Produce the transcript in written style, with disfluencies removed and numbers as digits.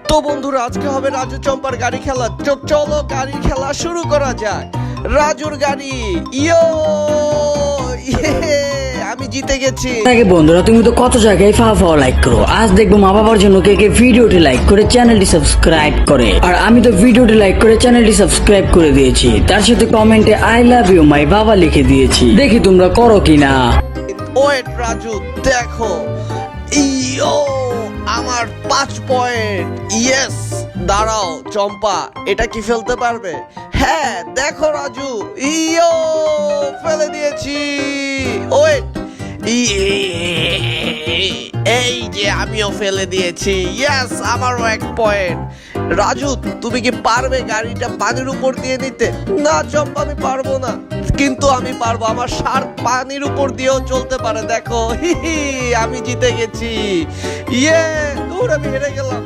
তো বন্ধুরা আজকে হবে রাজু চম্পার গাড়ি খেলা। চলো গাড়ি খেলা শুরু করা যাক। রাজুর গাড়ি ইয়ো আমি জিতে গেছি। আগে বন্ধুরা তুমি তো কত জায়গায় ফাওয়া লাইক করো, আজ দেখবো মা বাবার জন্য কে কে ভিডিওটি লাইক করে চ্যানেলটি সাবস্ক্রাইব করে। আর আমি তো ভিডিওটি লাইক করে চ্যানেলটি সাবস্ক্রাইব করে দিয়েছি, তার সাথে কমেন্টে আই লাভ ইউ মাই বাবা লিখে দিয়েছি, দেখি তোমরা করো কিনা। ওয়েট রাজু দেখো, ইয়ো আমার 5 পয়েন্ট। ইয়েস, দাঁড়াও চম্পা, এটা কি ফেলতে পারবে? হ্যাঁ দেখো রাজু, ইয়ো ফেলে দিয়েছি। ওয়েট, এই যে আমিও ফেলে দিয়েছি। ইয়েস, আমারও 1 পয়েন্ট। রাজু তুমি কি পারবে গাড়িটা পানির উপর দিয়ে নিতে? না চম্পা, আমি পারবো না, কিন্তু আমি পারবো। আমার শার্ক পানির উপর দিয়েও চলতে পারে। দেখো আমি জিতে গেছি। ইয়ে, দূর আমি হেরে গেলাম।